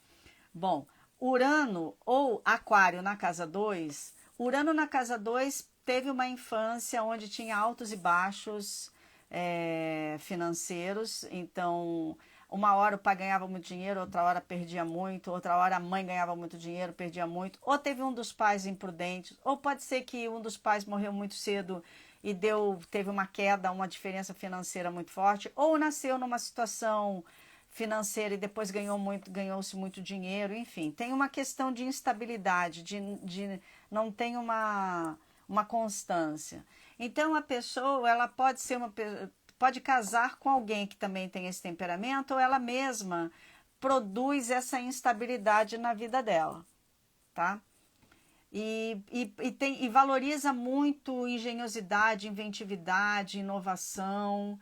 Bom, Urano ou Aquário na casa 2, Urano na casa 2 teve uma infância onde tinha altos e baixos financeiros, então uma hora o pai ganhava muito dinheiro, outra hora perdia muito, outra hora a mãe ganhava muito dinheiro, perdia muito, ou teve um dos pais imprudentes, ou pode ser que um dos pais morreu muito cedo e teve uma queda, uma diferença financeira muito forte, ou nasceu numa situação financeira e depois ganhou-se muito dinheiro, enfim, tem uma questão de instabilidade, não tem uma constância. Então a pessoa ela pode casar com alguém que também tem esse temperamento, ou ela mesma produz essa instabilidade na vida dela, tá? E valoriza muito engenhosidade, inventividade, inovação.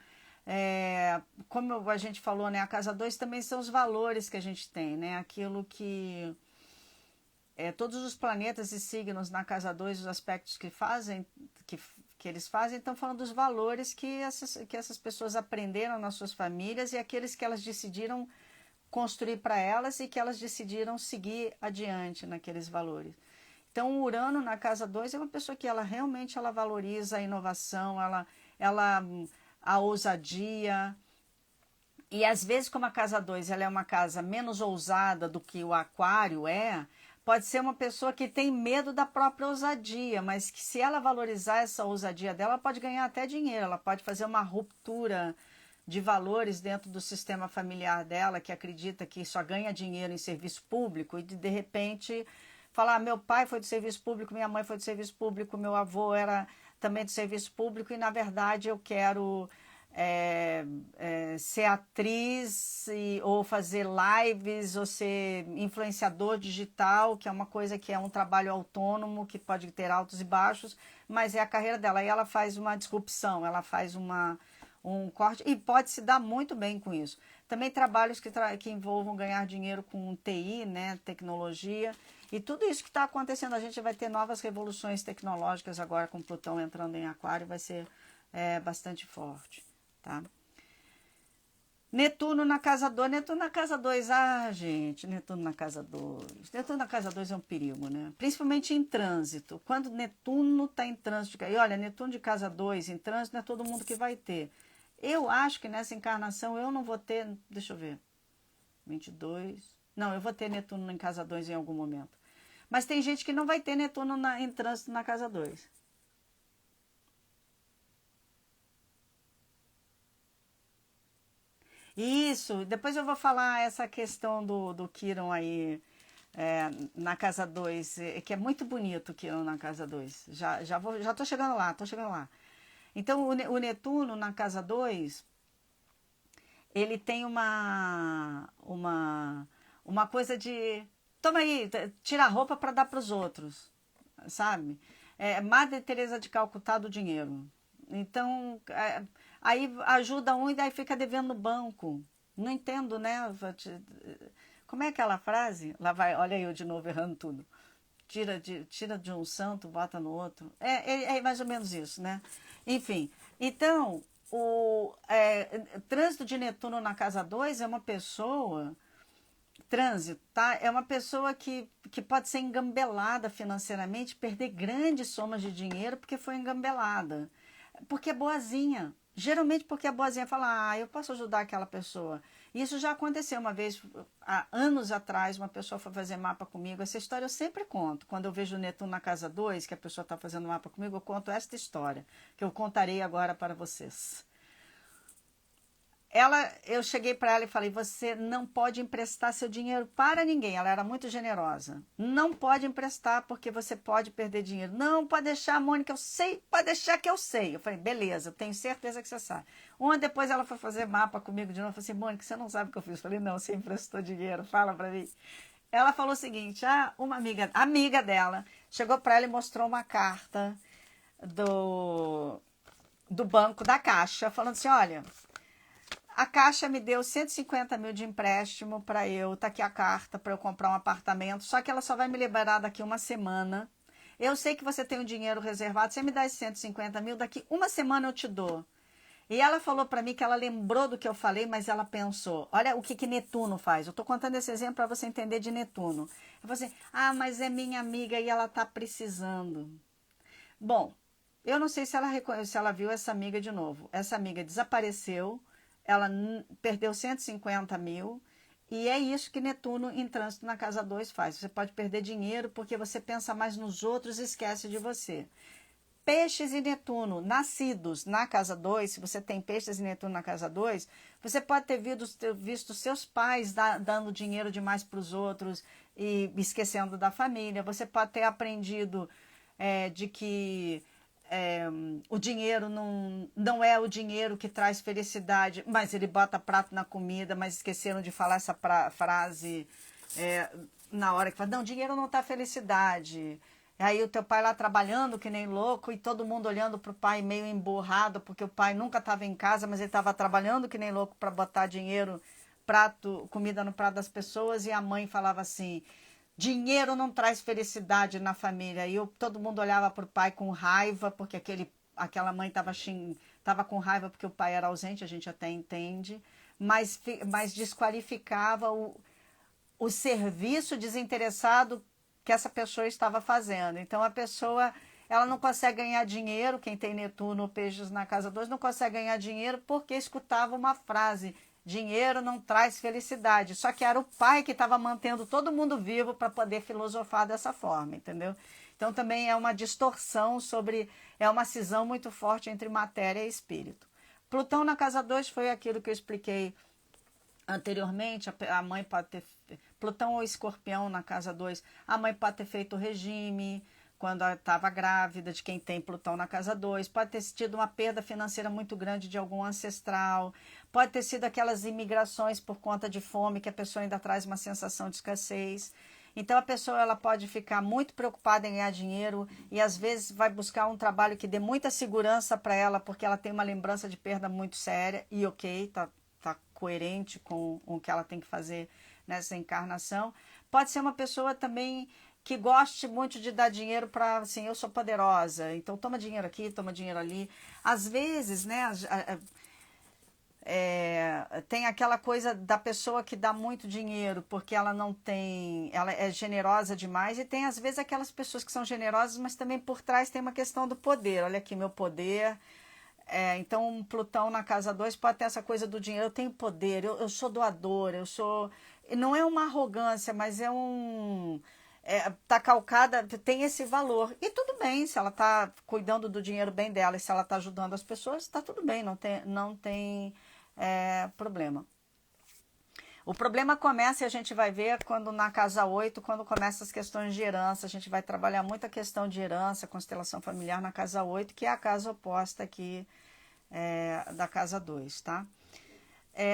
Como a gente falou, né, a casa 2 também são os valores que a gente tem, né? Aquilo que todos os planetas e signos na casa 2, os aspectos que eles fazem, estão falando dos valores que essas pessoas aprenderam nas suas famílias e aqueles que elas decidiram construir para elas e que elas decidiram seguir adiante naqueles valores. Então, o Urano na casa 2 é uma pessoa que realmente valoriza a inovação, a ousadia. E às vezes, como a casa 2 ela é uma casa menos ousada do que o Aquário pode ser uma pessoa que tem medo da própria ousadia, mas que se ela valorizar essa ousadia dela, ela pode ganhar até dinheiro, ela pode fazer uma ruptura de valores dentro do sistema familiar dela, que acredita que só ganha dinheiro em serviço público, e de repente falar, meu pai foi do serviço público, minha mãe foi do serviço público, meu avô era também do serviço público, e na verdade eu quero ser atriz ou fazer lives ou ser influenciador digital, que é uma coisa que é um trabalho autônomo, que pode ter altos e baixos, mas é a carreira dela. E ela faz uma disrupção, ela faz um corte e pode se dar muito bem com isso. Também trabalhos que envolvam ganhar dinheiro com TI, né, tecnologia, e tudo isso que está acontecendo. A gente vai ter novas revoluções tecnológicas agora com Plutão entrando em Aquário, vai ser bastante forte. Tá? Netuno na casa 2, Netuno na casa 2, gente, Netuno na casa 2. Netuno na casa 2 é um perigo, né? Principalmente em trânsito. Quando Netuno está em trânsito, e olha, Netuno de casa 2 em trânsito não é todo mundo que vai ter. Eu acho que nessa encarnação eu não vou ter, deixa eu ver, 22, não, eu vou ter Netuno em casa 2 em algum momento. Mas tem gente que não vai ter Netuno em trânsito na casa 2. Isso, depois eu vou falar essa questão do Quiron aí na casa 2, que é muito bonito o Quiron na casa 2. Já tô chegando lá, tô chegando lá. Então o Netuno na casa 2, ele tem uma coisa de toma aí, tira a roupa para dar para os outros, sabe? Madre Teresa de Calcutá do dinheiro. Então, aí ajuda um e daí fica devendo no banco. Não entendo, né? Como é aquela frase? Lá vai, olha eu de novo errando tudo. Tira de um santo, bota no outro. É mais ou menos isso, né? Enfim, então, o trânsito de Netuno na casa 2 é uma pessoa trânsito, tá? É uma pessoa que pode ser engambelada financeiramente, perder grandes somas de dinheiro porque foi engambelada. Porque é boazinha. Geralmente porque a boazinha fala, eu posso ajudar aquela pessoa. Isso já aconteceu uma vez, há anos atrás, uma pessoa foi fazer mapa comigo. Essa história eu sempre conto. Quando eu vejo o Netuno na casa 2, que a pessoa está fazendo mapa comigo, eu conto esta história, que eu contarei agora para vocês. Eu cheguei para ela e falei, você não pode emprestar seu dinheiro para ninguém. Ela era muito generosa. Não pode emprestar porque você pode perder dinheiro. Não, pode deixar, Mônica, eu sei, pode deixar que eu sei. Eu falei, beleza, eu tenho certeza que você sabe. Uma depois ela foi fazer mapa comigo de novo. Eu falei assim, Mônica, você não sabe o que eu fiz. Eu falei, não, você emprestou dinheiro, fala para mim. Ela falou o seguinte, uma amiga dela, chegou para ela e mostrou uma carta do banco, da Caixa, falando assim, olha, a Caixa me deu 150 mil de empréstimo para tá aqui a carta para eu comprar um apartamento, só que ela só vai me liberar daqui uma semana. Eu sei que você tem um dinheiro reservado, você me dá esses 150 mil, daqui uma semana eu te dou. E ela falou para mim que ela lembrou do que eu falei, mas ela pensou, olha o que Netuno faz. Eu estou contando esse exemplo para você entender de Netuno. Eu falei assim, mas é minha amiga e ela está precisando. Bom, eu não sei se ela viu essa amiga de novo. Essa amiga desapareceu, ela perdeu 150 mil, e é isso que Netuno em trânsito na casa 2 faz. Você pode perder dinheiro porque você pensa mais nos outros e esquece de você. Peixes e Netuno nascidos na casa 2, se você tem Peixes e Netuno na casa 2, você pode ter visto seus pais dando dinheiro demais para os outros e esquecendo da família. Você pode ter aprendido de que o dinheiro não é o dinheiro que traz felicidade, mas ele bota prato na comida, mas esqueceram de falar essa frase na hora que fala, não, dinheiro não tá felicidade. Aí o teu pai lá trabalhando que nem louco e todo mundo olhando pro pai meio emburrado, porque o pai nunca estava em casa, mas ele estava trabalhando que nem louco para botar dinheiro, comida no prato das pessoas, e a mãe falava assim, dinheiro não traz felicidade na família. E todo mundo olhava pro pai com raiva, porque aquela mãe estava com raiva porque o pai era ausente, a gente até entende, mas desqualificava o serviço desinteressado que essa pessoa estava fazendo. Então a pessoa, ela não consegue ganhar dinheiro, quem tem Netuno ou Peixes na casa 2 não consegue ganhar dinheiro porque escutava uma frase, dinheiro não traz felicidade. Só que era o pai que estava mantendo todo mundo vivo para poder filosofar dessa forma, entendeu? Então também é uma distorção é uma cisão muito forte entre matéria e espírito. Plutão na casa 2 foi aquilo que eu expliquei anteriormente. A mãe pode ter... Plutão ou Escorpião na casa 2, a mãe pode ter feito o regime quando estava grávida, de quem tem Plutão na casa 2, pode ter tido uma perda financeira muito grande de algum ancestral, pode ter sido aquelas imigrações por conta de fome, que a pessoa ainda traz uma sensação de escassez. Então a pessoa ela pode ficar muito preocupada em ganhar dinheiro e às vezes vai buscar um trabalho que dê muita segurança para ela, porque ela tem uma lembrança de perda muito séria e ok, tá coerente com o que ela tem que fazer nessa encarnação. Pode ser uma pessoa também que goste muito de dar dinheiro para, assim, eu sou poderosa, então toma dinheiro aqui, toma dinheiro ali. Às vezes, né, tem aquela coisa da pessoa que dá muito dinheiro porque ela não tem, ela é generosa demais, e tem às vezes aquelas pessoas que são generosas, mas também por trás tem uma questão do poder. Olha aqui, meu poder. Então, um Plutão na casa 2 pode ter essa coisa do dinheiro. Eu tenho poder, eu sou doadora, eu sou... Não é uma arrogância, mas é um... tá calcada, tem esse valor. E tudo bem, se ela está cuidando do dinheiro bem dela e se ela está ajudando as pessoas, está tudo bem, não tem problema. O problema começa, e a gente vai ver quando na casa 8, quando começa as questões de herança. A gente vai trabalhar muito a questão de herança, constelação familiar na casa 8, que é a casa oposta aqui da casa 2, tá?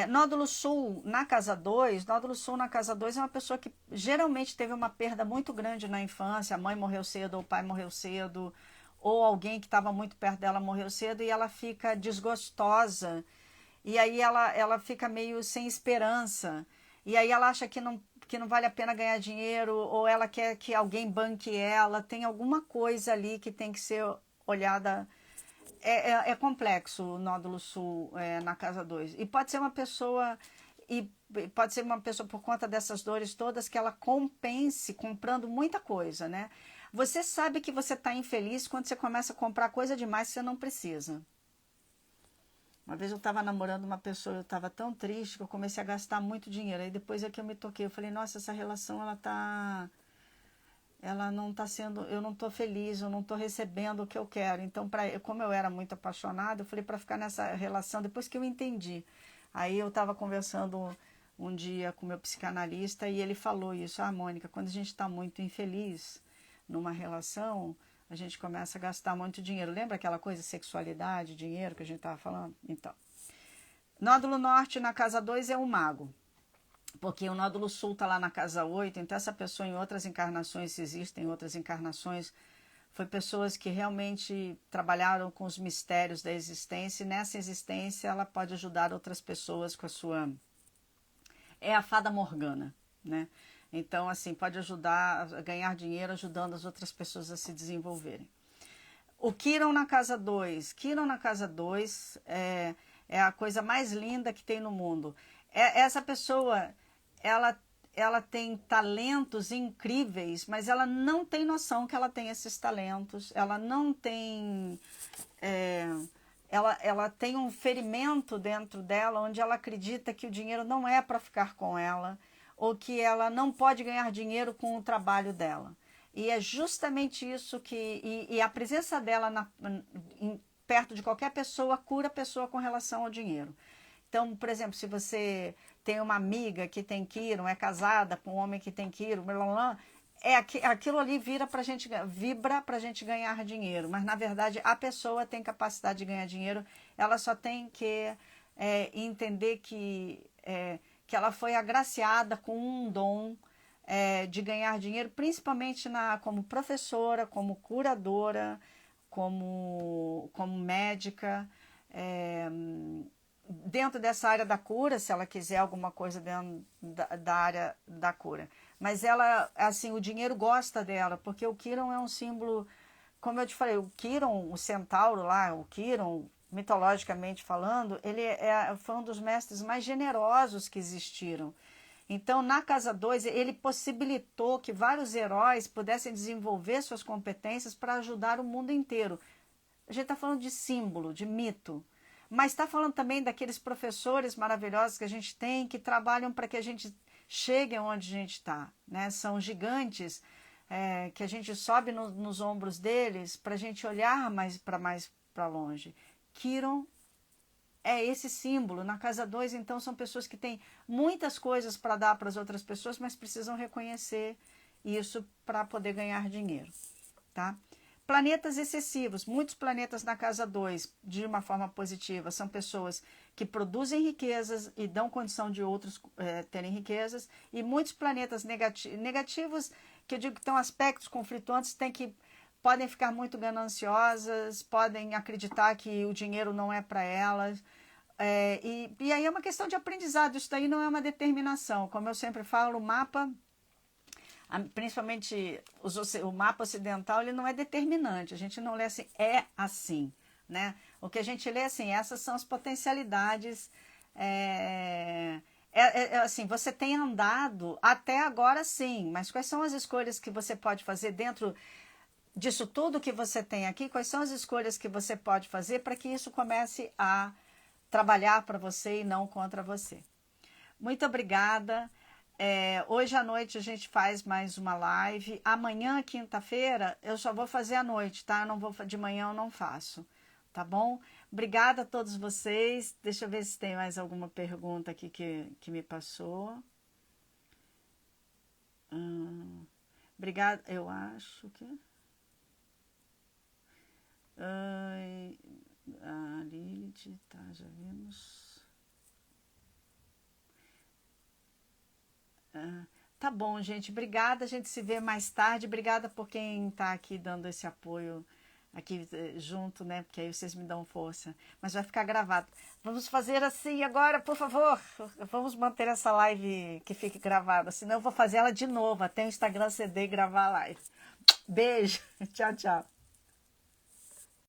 Nódulo sul na casa 2, nódulo sul na casa 2 é uma pessoa que geralmente teve uma perda muito grande na infância, a mãe morreu cedo, ou o pai morreu cedo, ou alguém que estava muito perto dela morreu cedo, e ela fica desgostosa, e aí ela fica meio sem esperança, e aí ela acha que não vale a pena ganhar dinheiro, ou ela quer que alguém banque ela, tem alguma coisa ali que tem que ser olhada. É complexo o nódulo sul na casa 2. E pode ser uma pessoa, por conta dessas dores todas, que ela compense comprando muita coisa, né? Você sabe que você está infeliz quando você começa a comprar coisa demais que você não precisa. Uma vez eu estava namorando uma pessoa, eu estava tão triste que eu comecei a gastar muito dinheiro. Aí depois é que eu me toquei, eu falei, nossa, essa relação ela não está sendo, eu não estou feliz, eu não estou recebendo o que eu quero. Então, como eu era muito apaixonada, eu falei para ficar nessa relação, depois que eu entendi. Aí eu estava conversando um dia com meu psicanalista e ele falou isso: Mônica, quando a gente está muito infeliz numa relação, a gente começa a gastar muito dinheiro. Lembra aquela coisa, sexualidade, dinheiro que a gente estava falando? Então, nódulo norte na casa 2 é o mago. Porque o nódulo sul está lá na casa 8, então essa pessoa em outras encarnações, se existem outras encarnações, foi pessoas que realmente trabalharam com os mistérios da existência, e nessa existência ela pode ajudar outras pessoas com a sua... É a fada Morgana, né? Então, assim, pode ajudar a ganhar dinheiro ajudando as outras pessoas a se desenvolverem. O Quiron na casa 2. Quiron na casa 2 é a coisa mais linda que tem no mundo. Essa pessoa, ela tem talentos incríveis, mas ela não tem noção que ela tem esses talentos. Ela não tem... Ela tem um ferimento dentro dela, onde ela acredita que o dinheiro não é para ficar com ela, ou que ela não pode ganhar dinheiro com o trabalho dela. E é justamente isso que... E a presença dela perto de qualquer pessoa cura a pessoa com relação ao dinheiro. Então, por exemplo, se você tem uma amiga que tem Quiron, é casada com um homem que tem Quiron, aquilo ali vibra para a gente ganhar dinheiro. Mas, na verdade, a pessoa tem capacidade de ganhar dinheiro, ela só tem que entender que ela foi agraciada com um dom de ganhar dinheiro, principalmente como professora, como curadora, como médica, dentro dessa área da cura, se ela quiser alguma coisa dentro da área da cura. Mas ela, assim, o dinheiro gosta dela, porque o Quiron é um símbolo, como eu te falei, o Quiron, o centauro lá, o Quiron, mitologicamente falando, ele foi um dos mestres mais generosos que existiram. Então, na casa 2, ele possibilitou que vários heróis pudessem desenvolver suas competências para ajudar o mundo inteiro. A gente está falando de símbolo, de mito, mas está falando também daqueles professores maravilhosos que a gente tem, que trabalham para que a gente chegue onde a gente está, né? São gigantes que a gente sobe nos ombros deles para a gente olhar mais para longe. Quiron é esse símbolo. Na casa 2, então, são pessoas que têm muitas coisas para dar para as outras pessoas, mas precisam reconhecer isso para poder ganhar dinheiro, tá? Planetas excessivos, muitos planetas na casa 2, de uma forma positiva, são pessoas que produzem riquezas e dão condição de outros terem riquezas, e muitos planetas negativos, que eu digo que estão aspectos conflituantes, podem ficar muito gananciosas, podem acreditar que o dinheiro não é para elas, e aí é uma questão de aprendizado, isso daí não é uma determinação, como eu sempre falo, o mapa, principalmente o mapa ocidental, ele não é determinante, a gente não lê assim, é assim, né? O que a gente lê assim, essas são as potencialidades, assim, você tem andado até agora sim, mas quais são as escolhas que você pode fazer dentro disso tudo que você tem aqui, quais são as escolhas que você pode fazer para que isso comece a trabalhar para você e não contra você. Muito obrigada. Hoje à noite a gente faz mais uma live. Amanhã, quinta-feira, eu só vou fazer à noite, tá? Eu não vou, de manhã eu não faço, tá bom? Obrigada a todos vocês. Deixa eu ver se tem mais alguma pergunta aqui que me passou. Obrigada, eu acho que... a Lilith, tá, já vimos... Tá bom, gente. Obrigada. A gente se vê mais tarde. Obrigada por quem está aqui dando esse apoio aqui junto, né? Porque aí vocês me dão força. Mas vai ficar gravado. Vamos fazer assim agora, por favor. Vamos manter essa live que fique gravada. Senão eu vou fazer ela de novo. Até o Instagram CD e gravar a live. Beijo. Tchau, tchau.